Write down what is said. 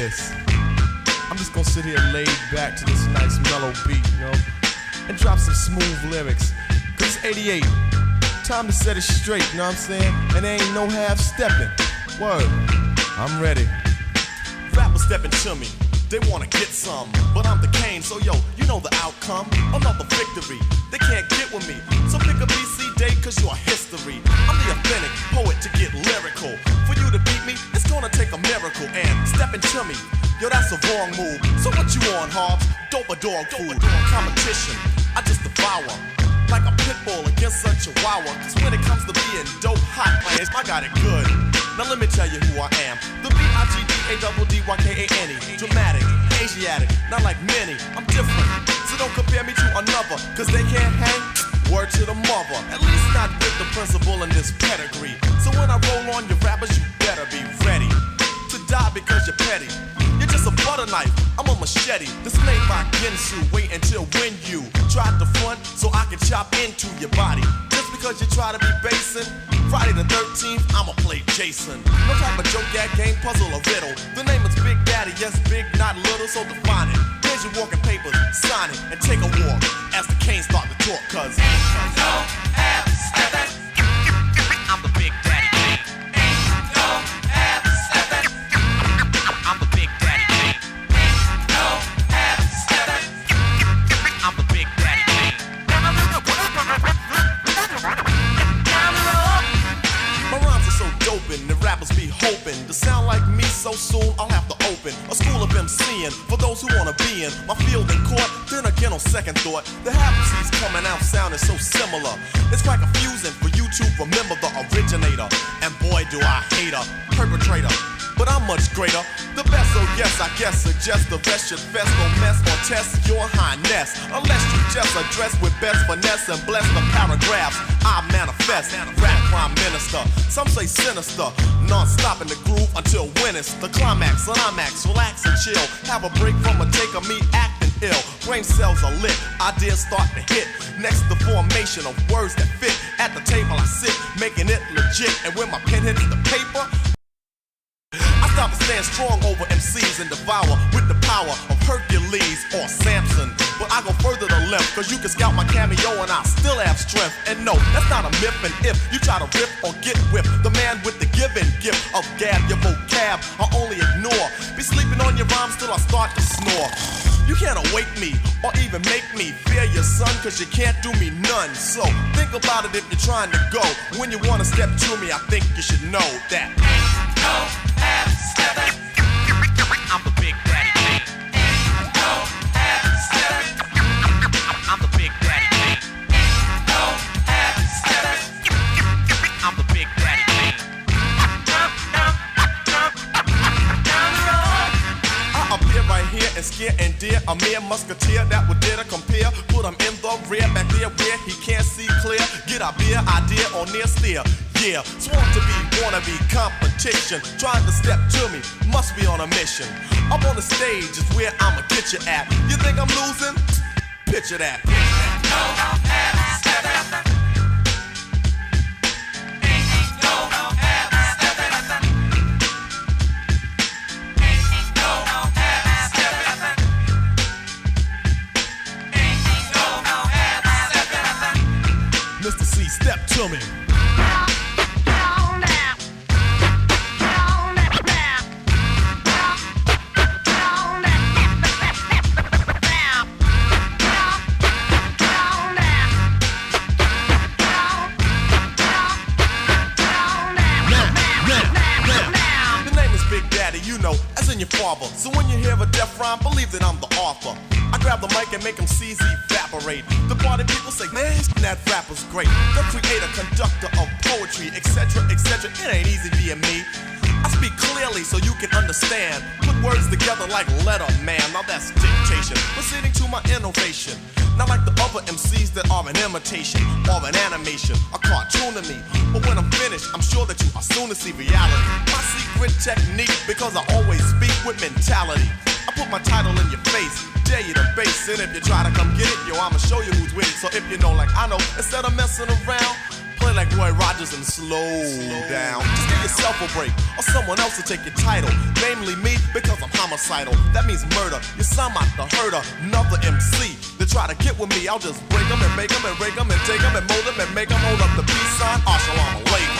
this. I'm just gonna sit here laid back to this nice mellow beat, you know, and drop some smooth lyrics. Cause it's 88. Time to set it straight, you know what I'm saying? And there ain't no half stepping. Word. I'm ready. Rappers stepping to me. They wanna get some, but I'm the Kane, so yo, you know the outcome. Another victory, they can't get with me. So pick a BC date, cause you're history. I'm the authentic poet to get lyrical. For you to beat me, it's gonna take a miracle. And stepping to me, yo, that's a wrong move. So what you on, Hobbs? Dope or dog food? Competition, I just devour. Like a pit bull against a chihuahua. Cause when it comes to being dope hot players, I got it good. Now let me tell you who I am. The B-I-G-D-A-D-D-Y-K-A-N-E. Dramatic, Asiatic, not like many. I'm different, so don't compare me to another. Cause they can't hang, word to the mother. At least not with the principal in this pedigree. So when I roll on your rappers, you better be ready to die because you're petty. You're just a butter knife, I'm a machete. This ain't my Ginsu, wait until when you try to front so I can chop into your body. Just because you try to be basing, Friday the 13th, I'ma play Jason. No type of joke, gag, game, puzzle, or riddle. The name is Big Daddy, yes, big, not little, so define it. Here's your walking papers, sign it, and take a walk as the Kane start to talk, cause ain't no half steppin'. I'm the Big Daddy Kane. Ain't no half steppin'. I'm the Big Daddy Kane. Ain't no half steppin'. I'm the Big Daddy Kane. My rhymes are so dopin', the rappers be hoping to sound like me so soon I'll have to open a school of MCing for those who wanna be in my field in court. Then again on second thought, the half-C's coming out sounding so similar. It's quite confusing for you to remember the originator. And boy do I hate a perpetrator, but I'm much greater. The best, so yes, I guess suggest the rest should fest, no mess or test your highness. Unless you just address with best finesse and bless the paragraphs I manifest. Rap prime minister, some say sinister. Non-stop in the groove until when it's the climax. Relax and chill. Have a break from a take of me acting ill. Brain cells are lit, ideas start to hit. Next the formation of words that fit. At the table I sit, making it legit. And when my pen hits the paper, I stop and stand strong over MCs and devour with the power of Hercules or Samson. But I go further to left, cause you can scout my cameo and I still have strength. And no, that's not a myth, and if you try to rip or get whipped, the man with the given gift of gab, your vocab, I only ignore. Be sleeping on your rhymes till I start to snore. You can't awake me or even make me fear your son, cause you can't do me none. So think about it if you're trying to go. When you wanna step to me, I think you should know that ain't no half steppin'. I'm the Big Daddy Kane. Ain't no half steppin'. I'm the Big Daddy Kane. Ain't no half steppin'. I'm the Big Daddy Kane. I appear right here and scare and dare a mere musketeer that would dare to compare. Put him in the rear, back there where he can't see clear. Get a beer idea or near steer. Yeah, sworn to be, wanna be competition. Trying to step to me, must be on a mission. Up on the stage is where I'ma get you at. You think I'm losing? Picture that. Ain't no half steppin'. Ain't no half steppin'. Ain't no half steppin'. Ain't no half steppin'. Mr. C, step to me. Your father. So when you hear a death rhyme, believe that I'm the author. I grab the mic and make them C's evaporate. The party people say, man, that rapper's great. The creator, conductor of poetry, etc., etc. It ain't easy being me. I speak clearly so you can understand. Put words together like letter man. Now that's dictation. Proceeding to my innovation. Not like the other MCs that are an imitation or an animation, a cartoon to me. But when I'm finished, I'm sure that you are soon to see reality. My secret technique, because I always speak with mentality. I put my title in your face, dare you to base it. If you try to come get it, yo, I'ma show you who's with it. So if you know like I know, instead of messing around, play like Roy Rogers. Rogers and slow down. Just give yourself a break, or someone else will take your title. Namely me, because I'm homicidal. That means murder. You sound like the herder, another MC. They try to get with me, I'll just break them and make them and rake them and take them and mold them and make them hold up the peace sign. Assalamu alaikum.